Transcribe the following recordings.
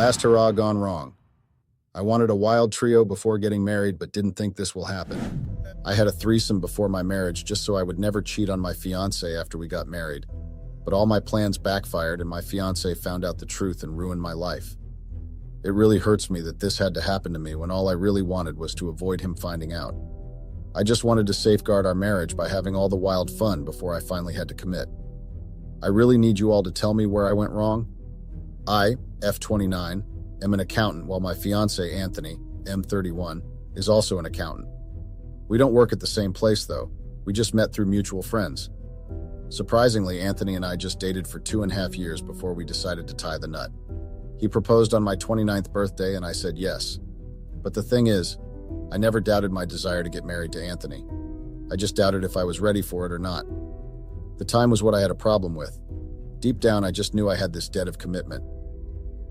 Last hurrah gone wrong. I wanted a wild trio before getting married, but didn't think this will happen. I had a threesome before my marriage just so I would never cheat on my fiancé after we got married. But all my plans backfired and my fiancé found out the truth and ruined my life. It really hurts me that this had to happen to me when all I really wanted was to avoid him finding out. I just wanted to safeguard our marriage by having all the wild fun before I finally had to commit. I really need you all to tell me where I went wrong. I, F29, am an accountant while my fiancé, Anthony, M31, is also an accountant. We don't work at the same place though. We just met through mutual friends. Surprisingly, Anthony and I just dated for 2.5 years before we decided to tie the knot. He proposed on my 29th birthday and I said yes. But the thing is, I never doubted my desire to get married to Anthony. I just doubted if I was ready for it or not. The time was what I had a problem with. Deep down, I just knew I had this debt of commitment.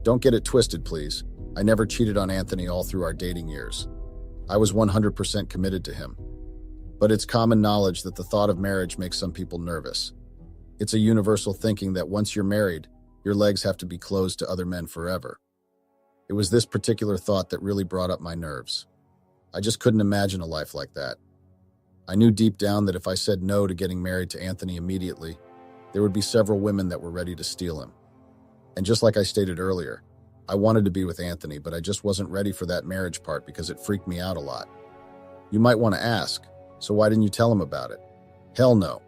Don't get it twisted, please. I never cheated on Anthony all through our dating years. I was 100% committed to him. But it's common knowledge that the thought of marriage makes some people nervous. It's a universal thinking that once you're married, your legs have to be closed to other men forever. It was this particular thought that really brought up my nerves. I just couldn't imagine a life like that. I knew deep down that if I said no to getting married to Anthony immediately, there would be several women that were ready to steal him. And just like I stated earlier, I wanted to be with Anthony, but I just wasn't ready for that marriage part because it freaked me out a lot. You might want to ask, so why didn't you tell him about it? Hell no.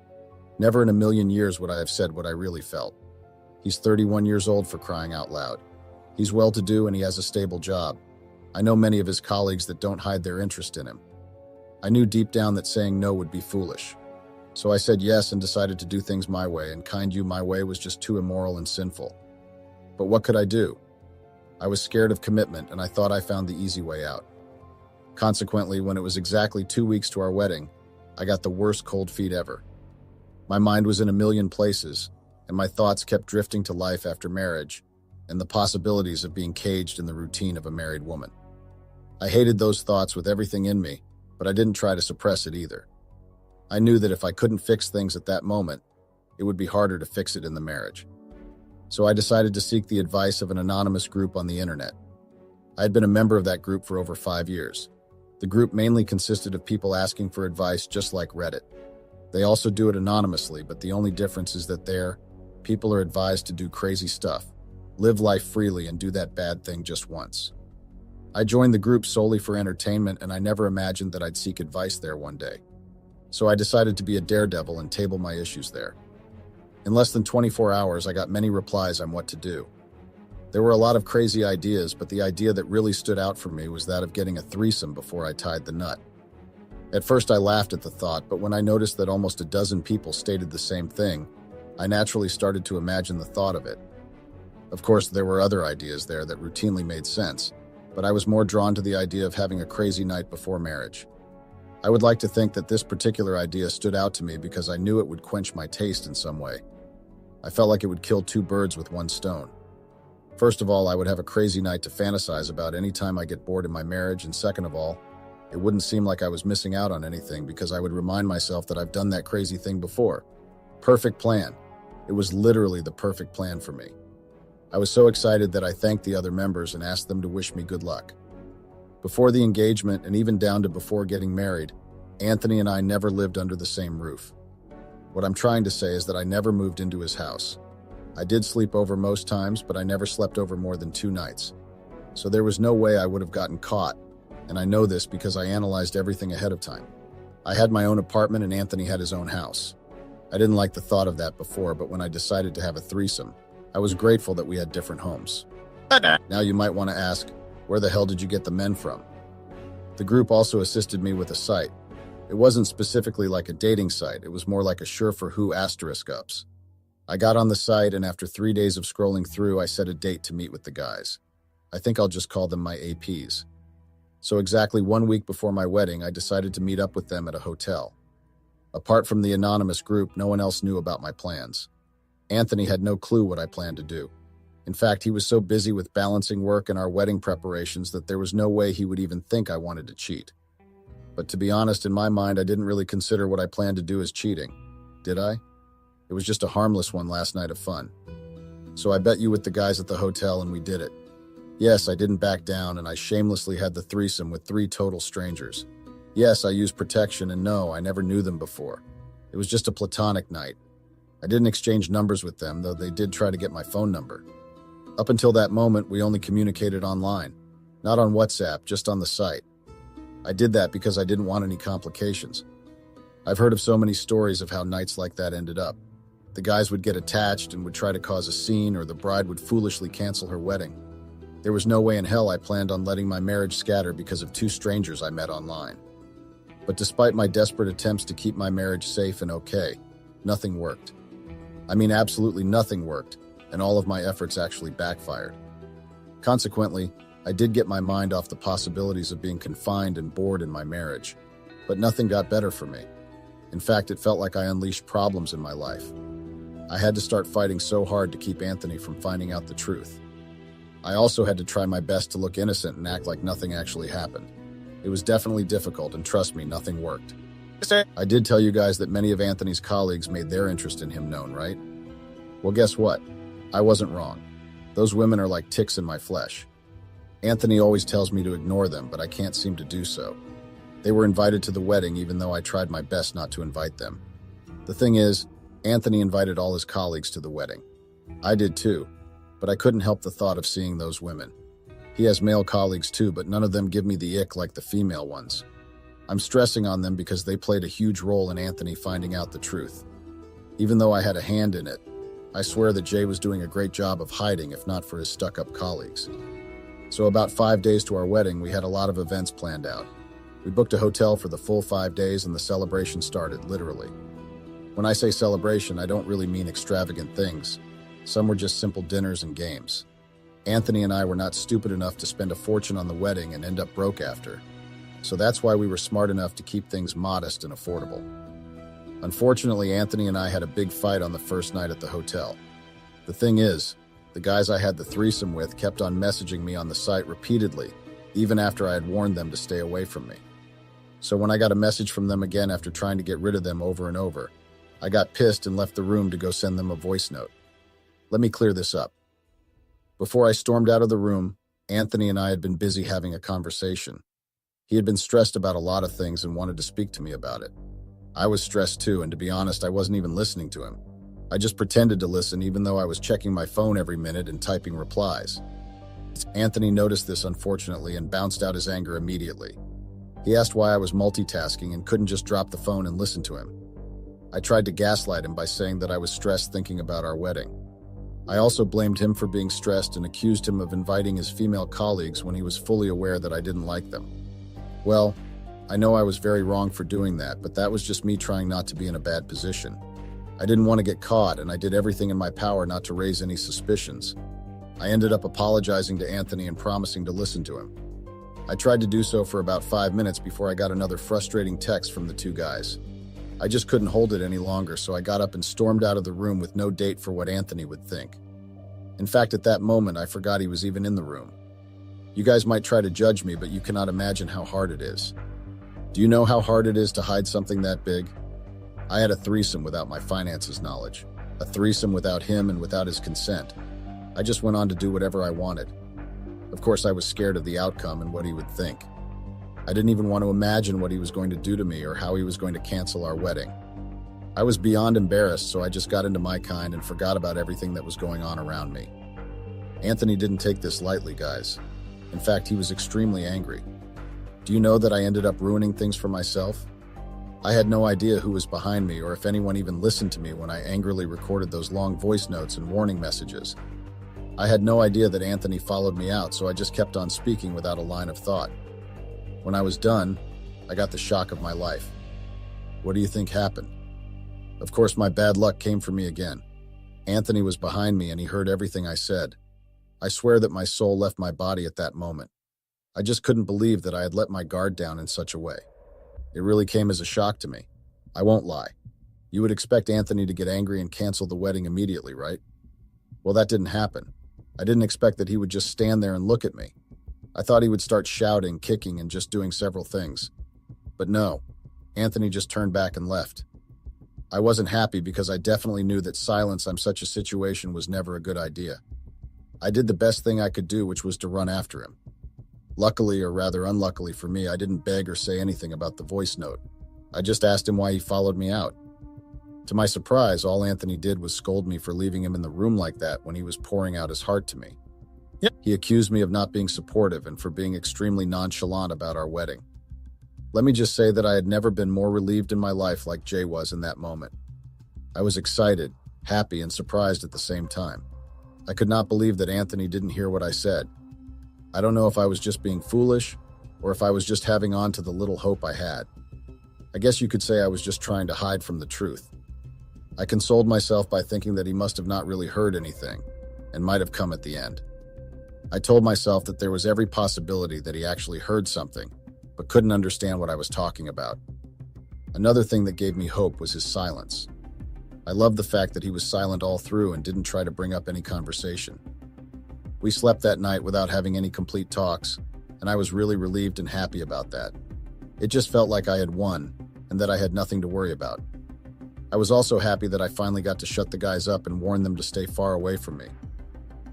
Never in a million years would I have said what I really felt. He's 31 years old, for crying out loud. He's well-to-do and he has a stable job. I know many of his colleagues that don't hide their interest in him. I knew deep down that saying no would be foolish. So I said yes and decided to do things my way, and kind you, my way was just too immoral and sinful. But what could I do? I was scared of commitment and I thought I found the easy way out. Consequently, when it was exactly 2 weeks to our wedding, I got the worst cold feet ever. My mind was in a million places, and my thoughts kept drifting to life after marriage and the possibilities of being caged in the routine of a married woman. I hated those thoughts with everything in me, but I didn't try to suppress it either. I knew that if I couldn't fix things at that moment, it would be harder to fix it in the marriage. So I decided to seek the advice of an anonymous group on the internet. I had been a member of that group for over 5 years. The group mainly consisted of people asking for advice just like Reddit. They also do it anonymously, but the only difference is that there, people are advised to do crazy stuff, live life freely, and do that bad thing just once. I joined the group solely for entertainment, and I never imagined that I'd seek advice there one day. So I decided to be a daredevil and table my issues there. In less than 24 hours, I got many replies on what to do. There were a lot of crazy ideas, but the idea that really stood out for me was that of getting a threesome before I tied the knot. At first, I laughed at the thought, but when I noticed that almost a dozen people stated the same thing, I naturally started to imagine the thought of it. Of course, there were other ideas there that routinely made sense, but I was more drawn to the idea of having a crazy night before marriage. I would like to think that this particular idea stood out to me because I knew it would quench my taste in some way. I felt like it would kill two birds with one stone. First of all, I would have a crazy night to fantasize about any time I get bored in my marriage, and second of all, it wouldn't seem like I was missing out on anything because I would remind myself that I've done that crazy thing before. Perfect plan. It was literally the perfect plan for me. I was so excited that I thanked the other members and asked them to wish me good luck. Before the engagement, and even down to before getting married, Anthony and I never lived under the same roof. What I'm trying to say is that I never moved into his house. I did sleep over most times, but I never slept over more than 2 nights. So there was no way I would have gotten caught, and I know this because I analyzed everything ahead of time. I had my own apartment and Anthony had his own house. I didn't like the thought of that before, but when I decided to have a threesome, I was grateful that we had different homes. Now you might want to ask, where the hell did you get the men from? The group also assisted me with a site. It wasn't specifically like a dating site, it was more like a sure for who *ups. I got on the site, and after 3 days of scrolling through, I set a date to meet with the guys. I think I'll just call them my APs. So exactly 1 week before my wedding, I decided to meet up with them at a hotel. Apart from the anonymous group, no one else knew about my plans. Anthony had no clue what I planned to do. In fact, he was so busy with balancing work and our wedding preparations that there was no way he would even think I wanted to cheat. But to be honest, in my mind, I didn't really consider what I planned to do as cheating. Did I? It was just a harmless one last night of fun. So I bet you with the guys at the hotel and we did it. Yes, I didn't back down, and I shamelessly had the threesome with 3 total strangers. Yes, I used protection, and no, I never knew them before. It was just a platonic night. I didn't exchange numbers with them, though they did try to get my phone number. Up until that moment, we only communicated online. Not on WhatsApp, just on the site. I did that because I didn't want any complications. I've heard of so many stories of how nights like that ended up. The guys would get attached and would try to cause a scene, or the bride would foolishly cancel her wedding. There was no way in hell I planned on letting my marriage scatter because of 2 strangers I met online. But despite my desperate attempts to keep my marriage safe and okay, nothing worked. I mean, absolutely nothing worked, and all of my efforts actually backfired. Consequently, I did get my mind off the possibilities of being confined and bored in my marriage, but nothing got better for me. In fact, it felt like I unleashed problems in my life. I had to start fighting so hard to keep Anthony from finding out the truth. I also had to try my best to look innocent and act like nothing actually happened. It was definitely difficult, and trust me, nothing worked. I did tell you guys that many of Anthony's colleagues made their interest in him known, right? Well, guess what? I wasn't wrong. Those women are like ticks in my flesh. Anthony always tells me to ignore them, but I can't seem to do so. They were invited to the wedding even though I tried my best not to invite them. The thing is, Anthony invited all his colleagues to the wedding. I did too, but I couldn't help the thought of seeing those women. He has male colleagues too, but none of them give me the ick like the female ones. I'm stressing on them because they played a huge role in Anthony finding out the truth. Even though I had a hand in it, I swear that Jay was doing a great job of hiding if not for his stuck-up colleagues. So about 5 days to our wedding, we had a lot of events planned out. We booked a hotel for the full 5 days and the celebration started, literally. When I say celebration, I don't really mean extravagant things. Some were just simple dinners and games. Anthony and I were not stupid enough to spend a fortune on the wedding and end up broke after. So that's why we were smart enough to keep things modest and affordable. Unfortunately, Anthony and I had a big fight on the first night at the hotel. The thing is, the guys I had the threesome with kept on messaging me on the site repeatedly, even after I had warned them to stay away from me. So when I got a message from them again after trying to get rid of them over and over, I got pissed and left the room to go send them a voice note. Let me clear this up. Before I stormed out of the room, Anthony and I had been busy having a conversation. He had been stressed about a lot of things and wanted to speak to me about it. I was stressed too, and to be honest, I wasn't even listening to him. I just pretended to listen even though I was checking my phone every minute and typing replies. Anthony noticed this, unfortunately, and bounced out his anger immediately. He asked why I was multitasking and couldn't just drop the phone and listen to him. I tried to gaslight him by saying that I was stressed thinking about our wedding. I also blamed him for being stressed and accused him of inviting his female colleagues when he was fully aware that I didn't like them. Well, I know I was very wrong for doing that, but that was just me trying not to be in a bad position. I didn't want to get caught, and I did everything in my power not to raise any suspicions. I ended up apologizing to Anthony and promising to listen to him. I tried to do so for about 5 minutes before I got another frustrating text from the 2 guys. I just couldn't hold it any longer, so I got up and stormed out of the room with no date for what Anthony would think. In fact, at that moment, I forgot he was even in the room. You guys might try to judge me, but you cannot imagine how hard it is. Do you know how hard it is to hide something that big? I had a threesome without my finances knowledge, a threesome without him and without his consent. I just went on to do whatever I wanted. Of course, I was scared of the outcome and what he would think. I didn't even want to imagine what he was going to do to me or how he was going to cancel our wedding. I was beyond embarrassed, so I just got into my kind and forgot about everything that was going on around me. Anthony didn't take this lightly, guys. In fact, he was extremely angry. Do you know that I ended up ruining things for myself? I had no idea who was behind me or if anyone even listened to me when I angrily recorded those long voice notes and warning messages. I had no idea that Anthony followed me out, so I just kept on speaking without a line of thought. When I was done, I got the shock of my life. What do you think happened? Of course, my bad luck came for me again. Anthony was behind me and he heard everything I said. I swear that my soul left my body at that moment. I just couldn't believe that I had let my guard down in such a way. It really came as a shock to me. I won't lie. You would expect Anthony to get angry and cancel the wedding immediately, right? Well, that didn't happen. I didn't expect that he would just stand there and look at me. I thought he would start shouting, kicking, and just doing several things. But no, Anthony just turned back and left. I wasn't happy because I definitely knew that silence on such a situation was never a good idea. I did the best thing I could do, which was to run after him. Luckily, or rather unluckily for me, I didn't beg or say anything about the voice note. I just asked him why he followed me out. To my surprise, all Anthony did was scold me for leaving him in the room like that when he was pouring out his heart to me. He accused me of not being supportive and for being extremely nonchalant about our wedding. Let me just say that I had never been more relieved in my life like Jay was in that moment. I was excited, happy, and surprised at the same time. I could not believe that Anthony didn't hear what I said. I don't know if I was just being foolish or if I was just having on to the little hope I had. I guess you could say I was just trying to hide from the truth. I consoled myself by thinking that he must have not really heard anything and might have come at the end. I told myself that there was every possibility that he actually heard something, but couldn't understand what I was talking about. Another thing that gave me hope was his silence. I loved the fact that he was silent all through and didn't try to bring up any conversation. We slept that night without having any complete talks, and I was really relieved and happy about that. It just felt like I had won, and that I had nothing to worry about. I was also happy that I finally got to shut the guys up and warn them to stay far away from me.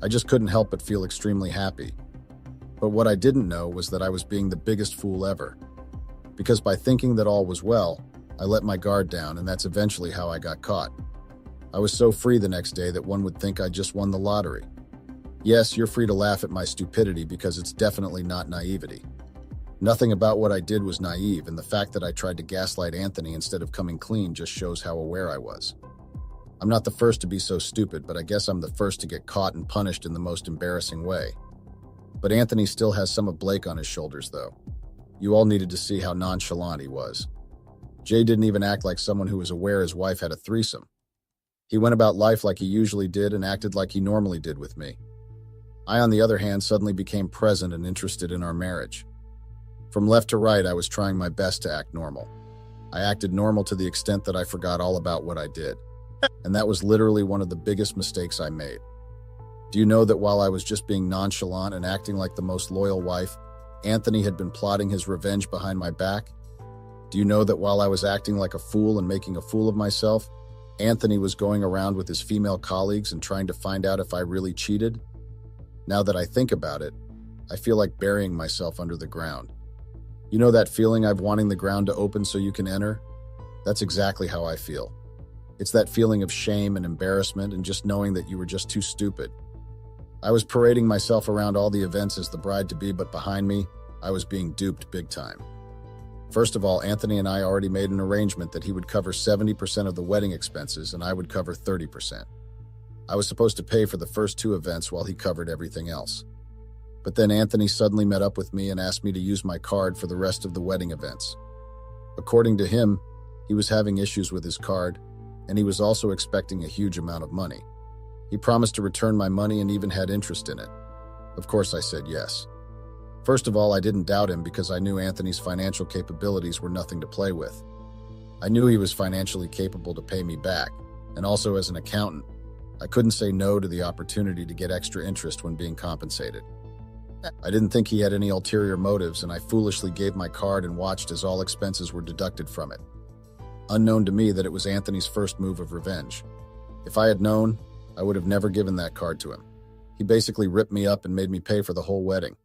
I just couldn't help but feel extremely happy. But what I didn't know was that I was being the biggest fool ever. Because by thinking that all was well, I let my guard down, and that's eventually how I got caught. I was so free the next day that one would think I just won the lottery. Yes, you're free to laugh at my stupidity because it's definitely not naivety. Nothing about what I did was naive, and the fact that I tried to gaslight Anthony instead of coming clean just shows how aware I was. I'm not the first to be so stupid, but I guess I'm the first to get caught and punished in the most embarrassing way. But Anthony still has some of Blake on his shoulders, though. You all needed to see how nonchalant he was. Jay didn't even act like someone who was aware his wife had a threesome. He went about life like he usually did and acted like he normally did with me. I, on the other hand, suddenly became present and interested in our marriage. From left to right, I was trying my best to act normal. I acted normal to the extent that I forgot all about what I did. And that was literally one of the biggest mistakes I made. Do you know that while I was just being nonchalant and acting like the most loyal wife, Anthony had been plotting his revenge behind my back? Do you know that while I was acting like a fool and making a fool of myself, Anthony was going around with his female colleagues and trying to find out if I really cheated? Now that I think about it, I feel like burying myself under the ground. You know that feeling of wanting the ground to open so you can enter? That's exactly how I feel. It's that feeling of shame and embarrassment and just knowing that you were just too stupid. I was parading myself around all the events as the bride-to-be, but behind me, I was being duped big time. First of all, Anthony and I already made an arrangement that he would cover 70% of the wedding expenses and I would cover 30%. I was supposed to pay for the first two events while he covered everything else. But then Anthony suddenly met up with me and asked me to use my card for the rest of the wedding events. According to him, he was having issues with his card, and he was also expecting a huge amount of money. He promised to return my money and even had interest in it. Of course, I said yes. First of all, I didn't doubt him because I knew Anthony's financial capabilities were nothing to play with. I knew he was financially capable to pay me back, and also as an accountant, I couldn't say no to the opportunity to get extra interest when being compensated. I didn't think he had any ulterior motives, and I foolishly gave my card and watched as all expenses were deducted from it. Unknown to me that it was Anthony's first move of revenge. If I had known, I would have never given that card to him. He basically ripped me up and made me pay for the whole wedding.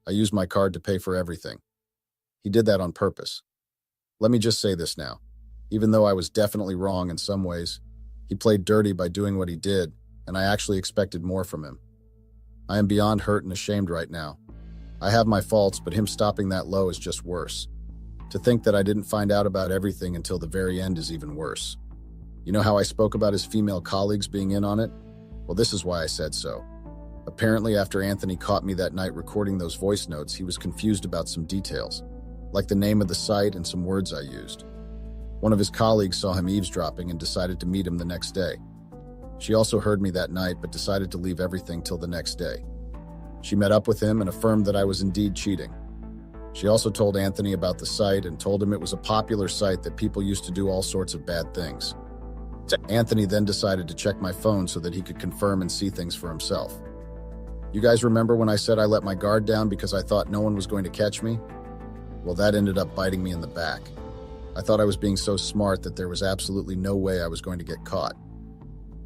I used my card to pay for everything. He did that on purpose. Let me just say this now. Even though I was definitely wrong in some ways, he played dirty by doing what he did, and I actually expected more from him. I am beyond hurt and ashamed right now. I have my faults, but him stopping that low is just worse. To think that I didn't find out about everything until the very end is even worse. You know how I spoke about his female colleagues being in on it? Well, this is why I said so. Apparently, after Anthony caught me that night recording those voice notes, he was confused about some details, like the name of the site and some words I used. One of his colleagues saw him eavesdropping and decided to meet him the next day. She also heard me that night, but decided to leave everything till the next day. She met up with him and affirmed that I was indeed cheating. She also told Anthony about the site and told him it was a popular site that people used to do all sorts of bad things. Anthony then decided to check my phone so that he could confirm and see things for himself. You guys remember when I said I let my guard down because I thought no one was going to catch me? Well, that ended up biting me in the back. I thought I was being so smart that there was absolutely no way I was going to get caught.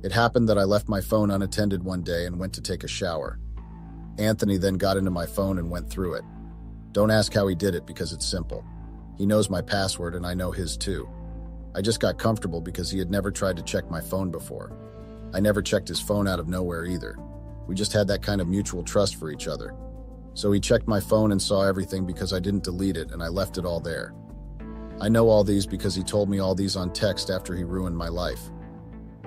It happened that I left my phone unattended one day and went to take a shower. Anthony then got into my phone and went through it. Don't ask how he did it because it's simple. He knows my password and I know his too. I just got comfortable because he had never tried to check my phone before. I never checked his phone out of nowhere either. We just had that kind of mutual trust for each other. So he checked my phone and saw everything because I didn't delete it and I left it all there. I know all these because he told me all these on text after he ruined my life.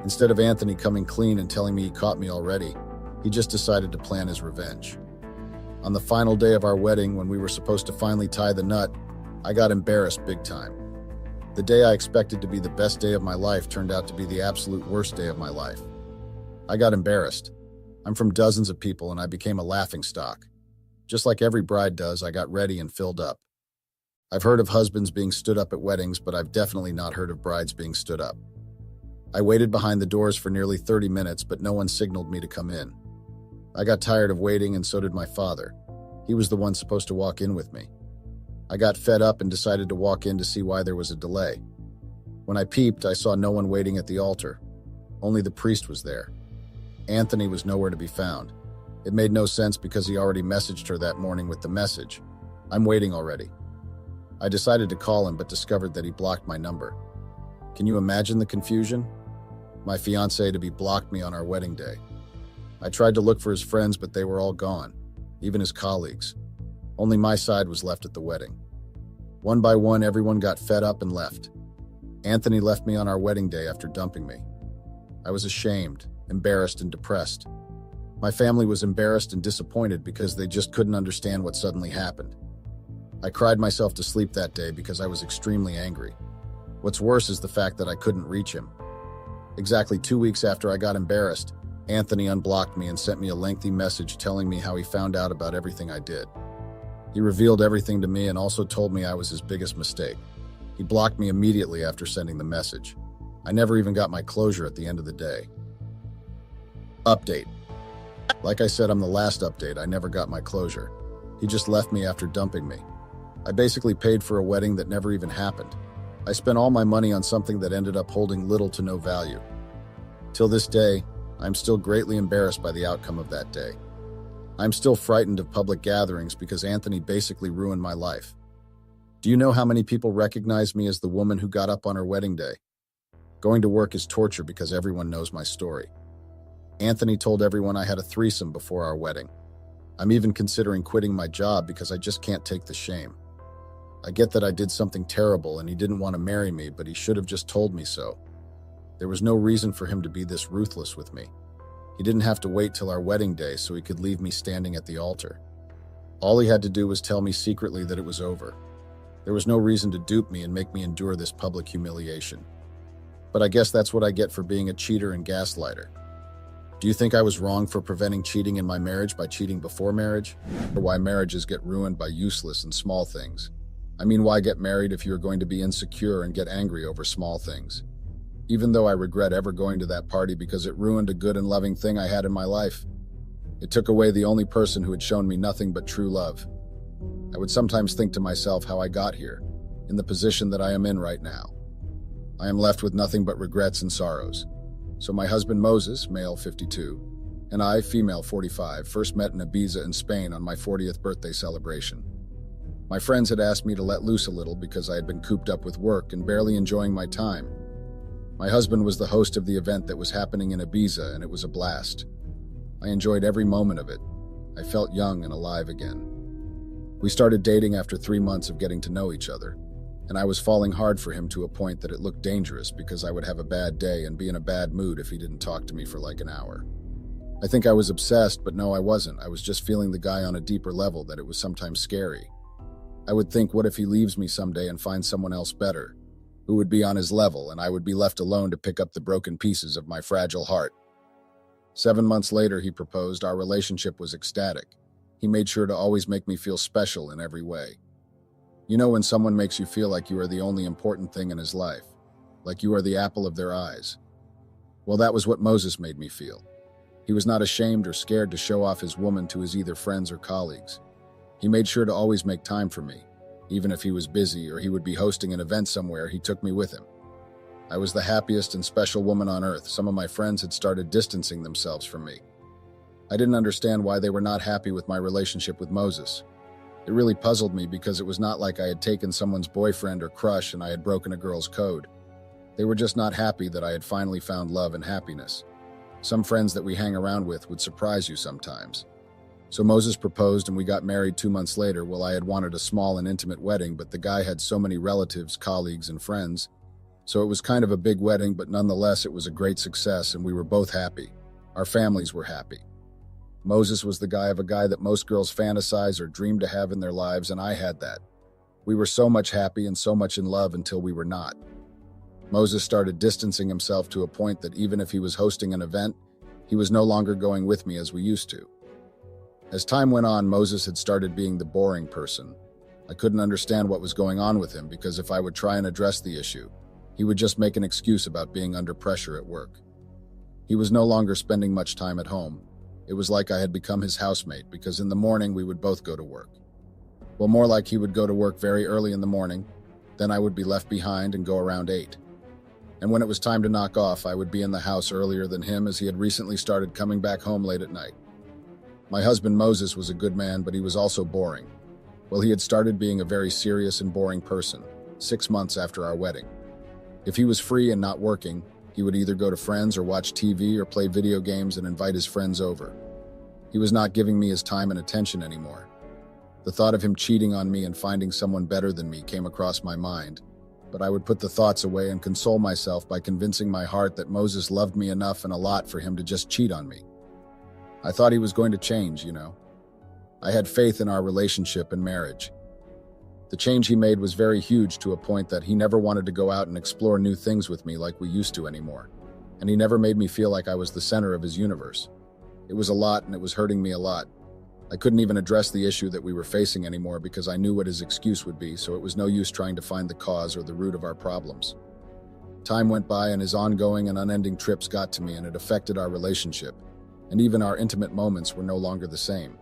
Instead of Anthony coming clean and telling me he caught me already, he just decided to plan his revenge. On the final day of our wedding, when we were supposed to finally tie the knot, I got embarrassed big time. The day I expected to be the best day of my life turned out to be the absolute worst day of my life. I got embarrassed. I'm from dozens of people and I became a laughingstock. Just like every bride does, I got ready and filled up. I've heard of husbands being stood up at weddings, but I've definitely not heard of brides being stood up. I waited behind the doors for nearly 30 minutes, but no one signaled me to come in. I got tired of waiting and so did my father. He was the one supposed to walk in with me. I got fed up and decided to walk in to see why there was a delay. When I peeped, I saw no one waiting at the altar. Only the priest was there. Anthony was nowhere to be found. It made no sense because he already messaged her that morning with the message, "I'm waiting already." I decided to call him but discovered that he blocked my number. Can you imagine the confusion? My fiancée-to-be blocked me on our wedding day. I tried to look for his friends, but they were all gone, even his colleagues. Only my side was left at the wedding. One by one, everyone got fed up and left. Anthony left me on our wedding day after dumping me. I was ashamed, embarrassed, and depressed. My family was embarrassed and disappointed because they just couldn't understand what suddenly happened. I cried myself to sleep that day because I was extremely angry. What's worse is the fact that I couldn't reach him. Exactly 2 weeks after I got embarrassed, Anthony unblocked me and sent me a lengthy message telling me how he found out about everything I did. He revealed everything to me and also told me I was his biggest mistake. He blocked me immediately after sending the message. I never even got my closure at the end of the day. Update. Like I said on the last update, I never got my closure. He just left me after dumping me. I basically paid for a wedding that never even happened. I spent all my money on something that ended up holding little to no value. Till this day, I'm still greatly embarrassed by the outcome of that day. I'm still frightened of public gatherings because Anthony basically ruined my life. Do you know how many people recognize me as the woman who got up on her wedding day? Going to work is torture because everyone knows my story. Anthony told everyone I had a threesome before our wedding. I'm even considering quitting my job because I just can't take the shame. I get that I did something terrible and he didn't want to marry me, but he should have just told me so. There was no reason for him to be this ruthless with me. He didn't have to wait till our wedding day so he could leave me standing at the altar. All he had to do was tell me secretly that it was over. There was no reason to dupe me and make me endure this public humiliation. But I guess that's what I get for being a cheater and gaslighter. Do you think I was wrong for preventing cheating in my marriage by cheating before marriage? Or why marriages get ruined by useless and small things? I mean, why get married if you're going to be insecure and get angry over small things? Even though I regret ever going to that party because it ruined a good and loving thing I had in my life. It took away the only person who had shown me nothing but true love. I would sometimes think to myself how I got here, in the position that I am in right now. I am left with nothing but regrets and sorrows. So my husband Moses, male 52, and I, female 45, first met in Ibiza in Spain on my 40th birthday celebration. My friends had asked me to let loose a little because I had been cooped up with work and barely enjoying my time. My husband was the host of the event that was happening in Ibiza, and it was a blast. I enjoyed every moment of it. I felt young and alive again. We started dating after 3 months of getting to know each other, and I was falling hard for him to a point that it looked dangerous because I would have a bad day and be in a bad mood if he didn't talk to me for like an hour. I think I was obsessed, but no, I wasn't. I was just feeling the guy on a deeper level that it was sometimes scary. I would think, what if he leaves me someday and finds someone else better, who would be on his level, and I would be left alone to pick up the broken pieces of my fragile heart. 7 months later, he proposed. Our relationship was ecstatic. He made sure to always make me feel special in every way. You know when someone makes you feel like you are the only important thing in his life, like you are the apple of their eyes? Well, that was what Moses made me feel. He was not ashamed or scared to show off his woman to his either friends or colleagues. He made sure to always make time for me. Even if he was busy or he would be hosting an event somewhere, he took me with him. I was the happiest and special woman on earth. Some of my friends had started distancing themselves from me. I didn't understand why they were not happy with my relationship with Moses. It really puzzled me because it was not like I had taken someone's boyfriend or crush and I had broken a girl's code. They were just not happy that I had finally found love and happiness. Some friends that we hang around with would surprise you sometimes. So Moses proposed and we got married 2 months later. Well, I had wanted a small and intimate wedding, but the guy had so many relatives, colleagues, and friends. So it was kind of a big wedding, but nonetheless, it was a great success and we were both happy. Our families were happy. Moses was the guy that most girls fantasize or dream to have in their lives, and I had that. We were so much happy and so much in love until we were not. Moses started distancing himself to a point that even if he was hosting an event, he was no longer going with me as we used to. As time went on, Moses had started being the boring person. I couldn't understand what was going on with him because if I would try and address the issue, he would just make an excuse about being under pressure at work. He was no longer spending much time at home. It was like I had become his housemate because in the morning we would both go to work. Well, more like he would go to work very early in the morning, then I would be left behind and go around 8. And when it was time to knock off, I would be in the house earlier than him as he had recently started coming back home late at night. My husband Moses was a good man, but he was also boring. Well, he had started being a very serious and boring person, 6 months after our wedding. If he was free and not working, he would either go to friends or watch TV or play video games and invite his friends over. He was not giving me his time and attention anymore. The thought of him cheating on me and finding someone better than me came across my mind, but I would put the thoughts away and console myself by convincing my heart that Moses loved me enough and a lot for him to just cheat on me. I thought he was going to change, I had faith in our relationship and marriage. The change he made was very huge to a point that he never wanted to go out and explore new things with me like we used to anymore. And he never made me feel like I was the center of his universe. It was a lot and it was hurting me a lot. I couldn't even address the issue that we were facing anymore because I knew what his excuse would be, so it was no use trying to find the cause or the root of our problems. Time went by and his ongoing and unending trips got to me and it affected our relationship. And even our intimate moments were no longer the same.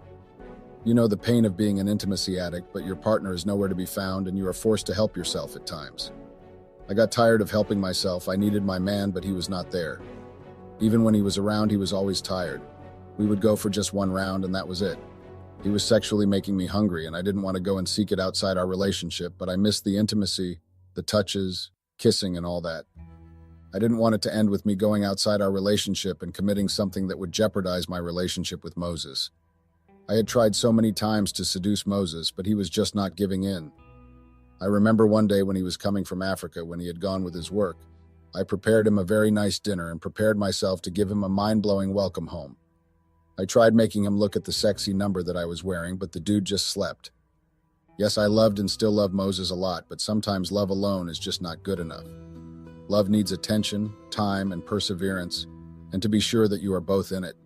You know the pain of being an intimacy addict, but your partner is nowhere to be found and you are forced to help yourself at times. I got tired of helping myself. I needed my man, but he was not there. Even when he was around, he was always tired. We would go for just one round and that was it. He was sexually making me hungry and I didn't want to go and seek it outside our relationship, but I missed the intimacy, the touches, kissing and all that. I didn't want it to end with me going outside our relationship and committing something that would jeopardize my relationship with Moses. I had tried so many times to seduce Moses, but he was just not giving in. I remember one day when he was coming from Africa, when he had gone with his work, I prepared him a very nice dinner and prepared myself to give him a mind-blowing welcome home. I tried making him look at the sexy number that I was wearing, but the dude just slept. Yes, I loved and still love Moses a lot, but sometimes love alone is just not good enough. Love needs attention, time, and perseverance, and to be sure that you are both in it.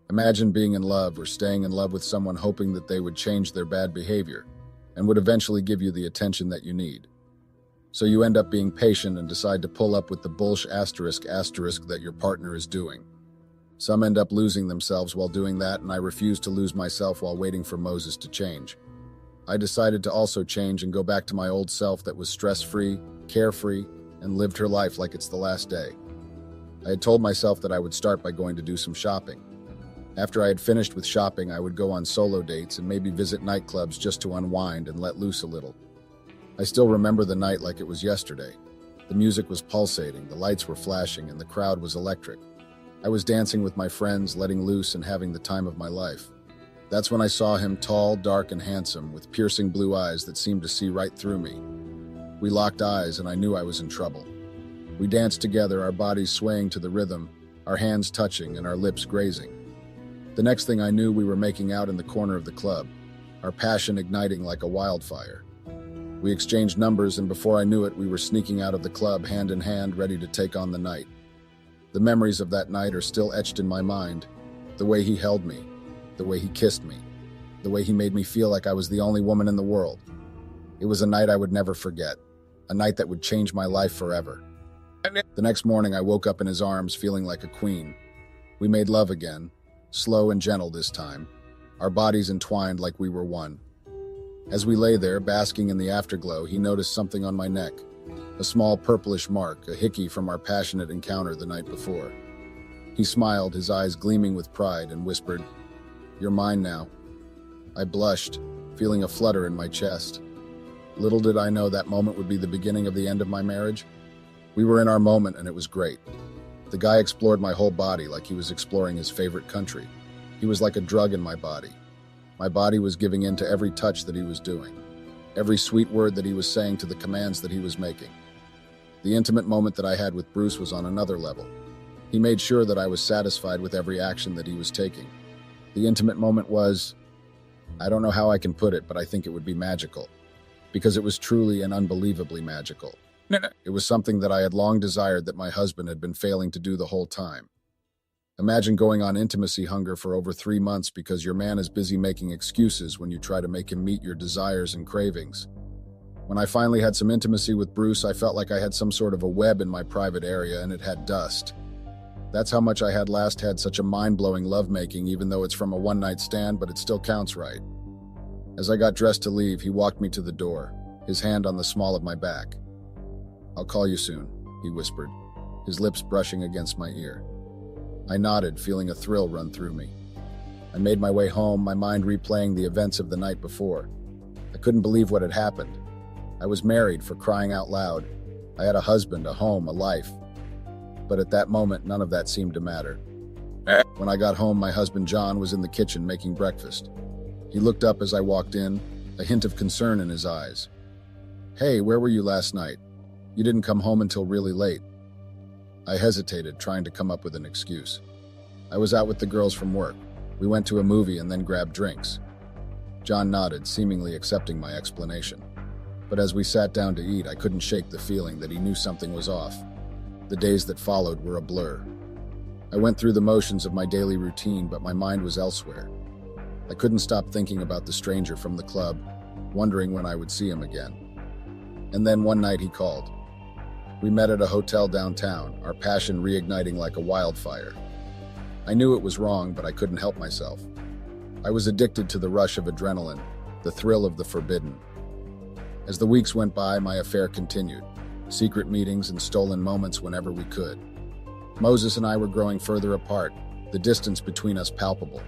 Imagine being in love or staying in love with someone hoping that they would change their bad behavior and would eventually give you the attention that you need. So you end up being patient and decide to pull up with the bullsh asterisk that your partner is doing. Some end up losing themselves while doing that, and I refused to lose myself while waiting for Moses to change. I decided to also change and go back to my old self that was stress-free, carefree, and lived her life like it's the last day. I had told myself that I would start by going to do some shopping. After I had finished with shopping, I would go on solo dates and maybe visit nightclubs just to unwind and let loose a little. I still remember the night like it was yesterday. The music was pulsating, the lights were flashing, and the crowd was electric. I was dancing with my friends, letting loose and having the time of my life. That's when I saw him, tall, dark, and handsome, with piercing blue eyes that seemed to see right through me. We locked eyes, and I knew I was in trouble. We danced together, our bodies swaying to the rhythm, our hands touching and our lips grazing. The next thing I knew, we were making out in the corner of the club, our passion igniting like a wildfire. We exchanged numbers, and before I knew it, we were sneaking out of the club hand in hand, ready to take on the night. The memories of that night are still etched in my mind. The way he held me, the way he kissed me, the way he made me feel like I was the only woman in the world. It was a night I would never forget, a night that would change my life forever. The next morning, I woke up in his arms feeling like a queen. We made love again, slow and gentle this time, our bodies entwined like we were one. As we lay there, basking in the afterglow, he noticed something on my neck. A small purplish mark, a hickey from our passionate encounter the night before. He smiled, his eyes gleaming with pride, and whispered, "You're mine now." I blushed, feeling a flutter in my chest. Little did I know that moment would be the beginning of the end of my marriage. We were in our moment, and it was great. The guy explored my whole body like he was exploring his favorite country. He was like a drug in my body. My body was giving in to every touch that he was doing, every sweet word that he was saying, to the commands that he was making. The intimate moment that I had with Bruce was on another level. He made sure that I was satisfied with every action that he was taking. The intimate moment was, I don't know how I can put it, but I think it would be magical, because it was truly and unbelievably magical. It was something that I had long desired that my husband had been failing to do the whole time. Imagine going on intimacy hunger for over 3 months because your man is busy making excuses when you try to make him meet your desires and cravings. When I finally had some intimacy with Bruce, I felt like I had some sort of a web in my private area and it had dust. That's how much I had last had such a mind-blowing lovemaking, even though it's from a one-night stand, but it still counts, right? As I got dressed to leave, he walked me to the door, his hand on the small of my back. "I'll call you soon," he whispered, his lips brushing against my ear. I nodded, feeling a thrill run through me. I made my way home, my mind replaying the events of the night before. I couldn't believe what had happened. I was married, for crying out loud. I had a husband, a home, a life. But at that moment, none of that seemed to matter. When I got home, my husband John was in the kitchen making breakfast. He looked up as I walked in, a hint of concern in his eyes. "Hey, where were you last night? You didn't come home until really late." I hesitated, trying to come up with an excuse. "I was out with the girls from work. We went to a movie and then grabbed drinks." John nodded, seemingly accepting my explanation. But as we sat down to eat, I couldn't shake the feeling that he knew something was off. The days that followed were a blur. I went through the motions of my daily routine, but my mind was elsewhere. I couldn't stop thinking about the stranger from the club, wondering when I would see him again. And then one night he called. We met at a hotel downtown, our passion reigniting like a wildfire. I knew it was wrong, but I couldn't help myself. I was addicted to the rush of adrenaline, the thrill of the forbidden. As the weeks went by, my affair continued, secret meetings and stolen moments whenever we could. Moses and I were growing further apart, the distance between us palpable.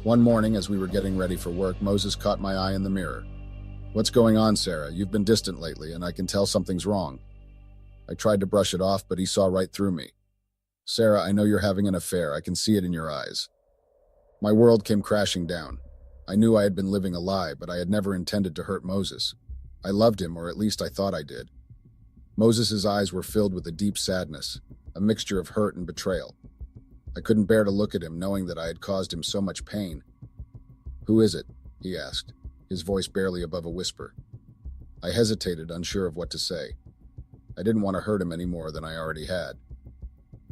One morning, as we were getting ready for work, Moses caught my eye in the mirror. "What's going on, Sarah? You've been distant lately, and I can tell something's wrong." I tried to brush it off, but he saw right through me. "Sarah, I know you're having an affair. I can see it in your eyes." My world came crashing down. I knew I had been living a lie, but I had never intended to hurt Moses. I loved him, or at least I thought I did. Moses's eyes were filled with a deep sadness, a mixture of hurt and betrayal. I couldn't bear to look at him, knowing that I had caused him so much pain. "Who is it?" he asked, his voice barely above a whisper. I hesitated, unsure of what to say. I didn't want to hurt him any more than I already had.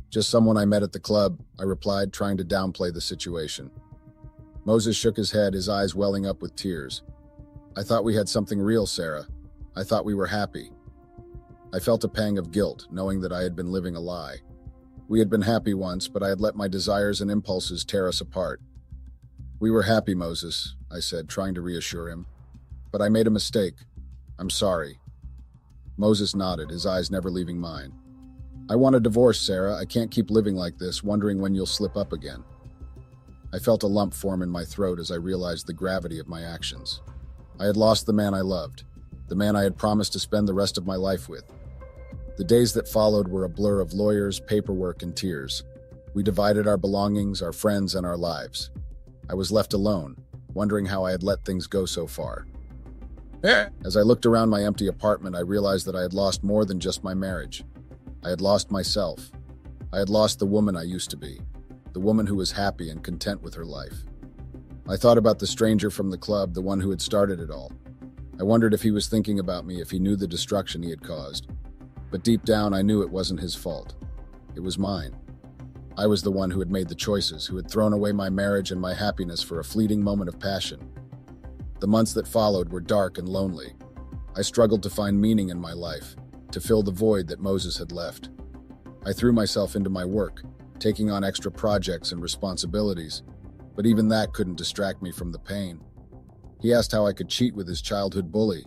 "Just someone I met at the club," I replied, trying to downplay the situation. Moses shook his head, his eyes welling up with tears. "I thought we had something real, Sarah. I thought we were happy." I felt a pang of guilt, knowing that I had been living a lie. We had been happy once, but I had let my desires and impulses tear us apart. "We were happy, Moses," I said, trying to reassure him. "But I made a mistake. I'm sorry." Moses nodded, his eyes never leaving mine. "I want a divorce, Sarah. I can't keep living like this, wondering when you'll slip up again." I felt a lump form in my throat as I realized the gravity of my actions. I had lost the man I loved, the man I had promised to spend the rest of my life with. The days that followed were a blur of lawyers, paperwork, and tears. We divided our belongings, our friends, and our lives. I was left alone, wondering how I had let things go so far. As I looked around my empty apartment, I realized that I had lost more than just my marriage. I had lost myself. I had lost the woman I used to be, the woman who was happy and content with her life. I thought about the stranger from the club, the one who had started it all. I wondered if he was thinking about me, if he knew the destruction he had caused. But deep down, I knew it wasn't his fault. It was mine. I was the one who had made the choices, who had thrown away my marriage and my happiness for a fleeting moment of passion. The months that followed were dark and lonely. I struggled to find meaning in my life, to fill the void that Moses had left. I threw myself into my work, taking on extra projects and responsibilities, but even that couldn't distract me from the pain. He asked how I could cheat with his childhood bully.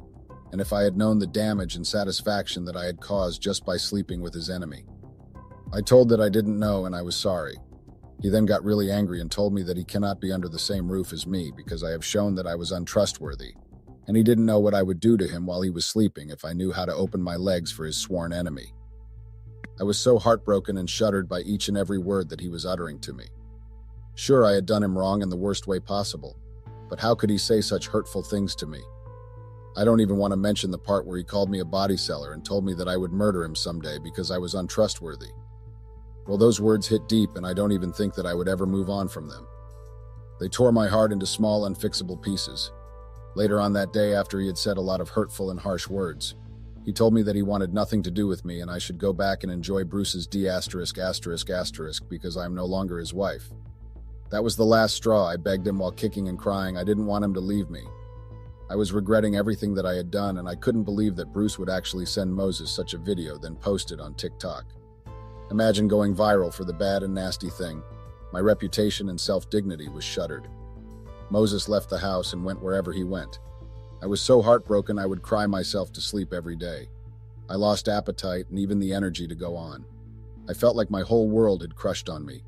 and if I had known the damage and satisfaction that I had caused just by sleeping with his enemy. I told that I didn't know and I was sorry. He then got really angry and told me that he cannot be under the same roof as me because I have shown that I was untrustworthy, and he didn't know what I would do to him while he was sleeping if I knew how to open my legs for his sworn enemy. I was so heartbroken and shuddered by each and every word that he was uttering to me. Sure, I had done him wrong in the worst way possible, but how could he say such hurtful things to me? I don't even want to mention the part where he called me a body seller and told me that I would murder him someday because I was untrustworthy. Well, those words hit deep, and I don't even think that I would ever move on from them. They tore my heart into small, unfixable pieces. Later on that day, after he had said a lot of hurtful and harsh words, he told me that he wanted nothing to do with me and I should go back and enjoy Bruce's D***** because I am no longer his wife. That was the last straw. I begged him while kicking and crying. I didn't want him to leave me. I was regretting everything that I had done, and I couldn't believe that Bruce would actually send Moses such a video, then post it on TikTok. Imagine going viral for the bad and nasty thing. My reputation and self-dignity was shuttered. Moses left the house and went wherever he went. I was so heartbroken I would cry myself to sleep every day. I lost appetite and even the energy to go on. I felt like my whole world had crushed on me.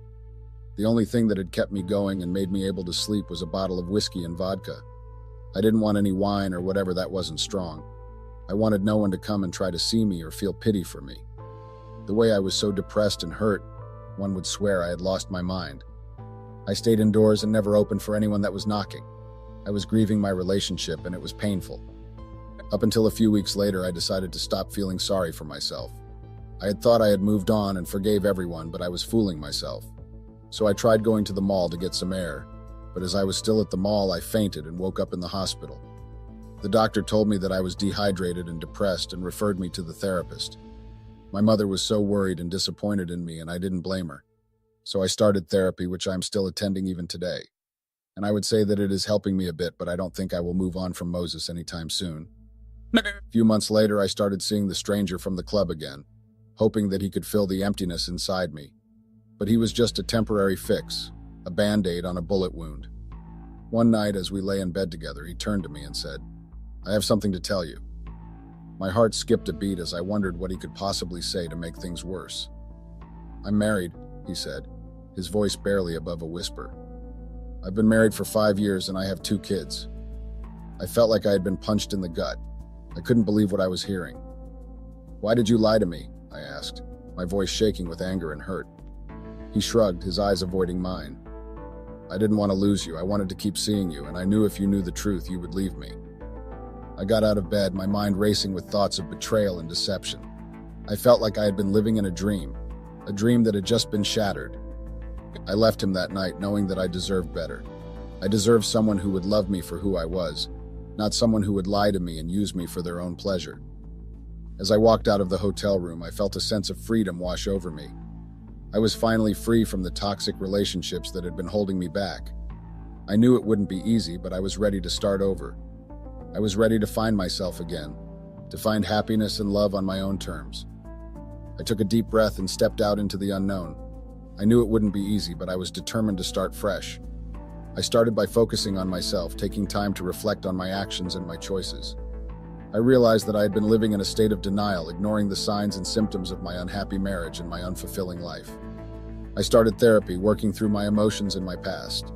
The only thing that had kept me going and made me able to sleep was a bottle of whiskey and vodka. I didn't want any wine or whatever that wasn't strong. I wanted no one to come and try to see me or feel pity for me. The way I was so depressed and hurt, one would swear I had lost my mind. I stayed indoors and never opened for anyone that was knocking. I was grieving my relationship and it was painful. Up until a few weeks later, I decided to stop feeling sorry for myself. I had thought I had moved on and forgave everyone, but I was fooling myself. So I tried going to the mall to get some air, but as I was still at the mall, I fainted and woke up in the hospital. The doctor told me that I was dehydrated and depressed and referred me to the therapist. My mother was so worried and disappointed in me, and I didn't blame her. So I started therapy, which I'm still attending even today. And I would say that it is helping me a bit, but I don't think I will move on from Moses anytime soon. A few months later, I started seeing the stranger from the club again, hoping that he could fill the emptiness inside me. But he was just a temporary fix, a band-aid on a bullet wound. One night, as we lay in bed together, he turned to me and said, "I have something to tell you." My heart skipped a beat as I wondered what he could possibly say to make things worse. "I'm married," he said, his voice barely above a whisper. "I've been married for 5 years and I have 2 kids." I felt like I had been punched in the gut. I couldn't believe what I was hearing. "Why did you lie to me?" I asked, my voice shaking with anger and hurt. He shrugged, his eyes avoiding mine. "I didn't want to lose you. I wanted to keep seeing you, and I knew if you knew the truth, you would leave me." I got out of bed, my mind racing with thoughts of betrayal and deception. I felt like I had been living in a dream that had just been shattered. I left him that night knowing that I deserved better. I deserved someone who would love me for who I was, not someone who would lie to me and use me for their own pleasure. As I walked out of the hotel room, I felt a sense of freedom wash over me. I was finally free from the toxic relationships that had been holding me back. I knew it wouldn't be easy, but I was ready to start over. I was ready to find myself again, to find happiness and love on my own terms. I took a deep breath and stepped out into the unknown. I knew it wouldn't be easy, but I was determined to start fresh. I started by focusing on myself, taking time to reflect on my actions and my choices. I realized that I had been living in a state of denial, ignoring the signs and symptoms of my unhappy marriage and my unfulfilling life. I started therapy, working through my emotions and my past.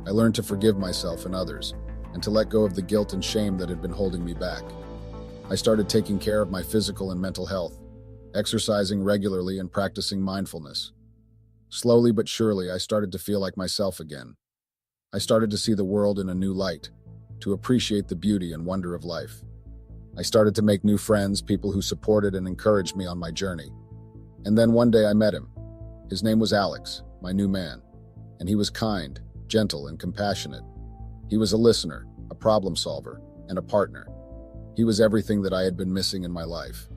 I learned to forgive myself and others, and to let go of the guilt and shame that had been holding me back. I started taking care of my physical and mental health, exercising regularly and practicing mindfulness. Slowly but surely, I started to feel like myself again. I started to see the world in a new light, to appreciate the beauty and wonder of life. I started to make new friends, people who supported and encouraged me on my journey. And then one day I met him. His name was Alex, my new man, and he was kind, gentle, and compassionate. He was a listener, a problem solver, and a partner. He was everything that I had been missing in my life.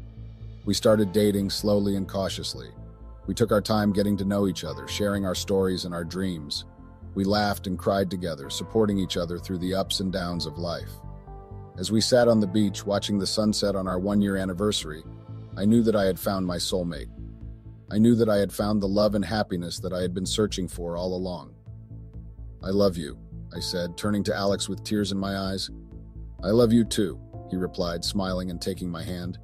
We started dating slowly and cautiously. We took our time getting to know each other, sharing our stories and our dreams. We laughed and cried together, supporting each other through the ups and downs of life. As we sat on the beach watching the sunset on our 1-year anniversary, I knew that I had found my soulmate. I knew that I had found the love and happiness that I had been searching for all along. "I love you," I said, turning to Alex with tears in my eyes. "I love you too," he replied, smiling and taking my hand.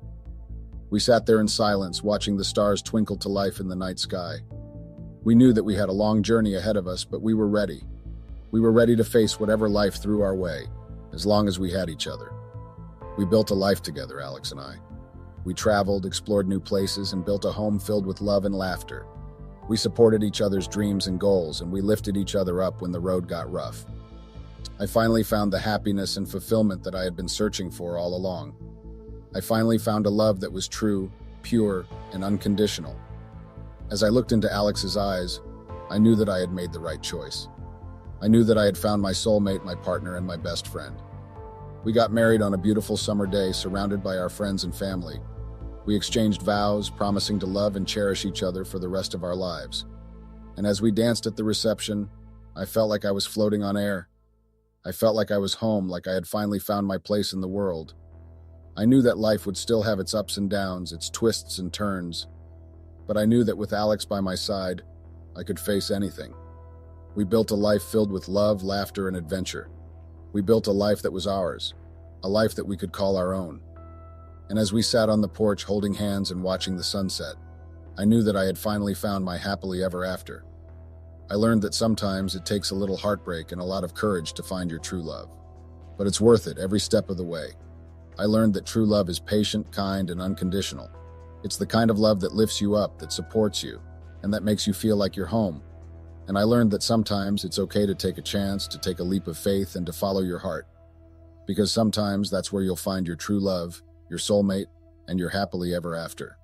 We sat there in silence, watching the stars twinkle to life in the night sky. We knew that we had a long journey ahead of us, but we were ready. We were ready to face whatever life threw our way, as long as we had each other. We built a life together, Alex and I. We traveled, explored new places, and built a home filled with love and laughter. We supported each other's dreams and goals, and we lifted each other up when the road got rough. I finally found the happiness and fulfillment that I had been searching for all along. I finally found a love that was true, pure, and unconditional. As I looked into Alex's eyes, I knew that I had made the right choice. I knew that I had found my soulmate, my partner, and my best friend. We got married on a beautiful summer day, surrounded by our friends and family. We exchanged vows, promising to love and cherish each other for the rest of our lives. And as we danced at the reception, I felt like I was floating on air. I felt like I was home, like I had finally found my place in the world. I knew that life would still have its ups and downs, its twists and turns. But I knew that with Alex by my side, I could face anything. We built a life filled with love, laughter, and adventure. We built a life that was ours, a life that we could call our own. And as we sat on the porch holding hands and watching the sunset, I knew that I had finally found my happily ever after. I learned that sometimes it takes a little heartbreak and a lot of courage to find your true love. But it's worth it every step of the way. I learned that true love is patient, kind, and unconditional. It's the kind of love that lifts you up, that supports you, and that makes you feel like you're home. And I learned that sometimes it's okay to take a chance, to take a leap of faith, and to follow your heart. Because sometimes that's where you'll find your true love, your soulmate, and your happily ever after.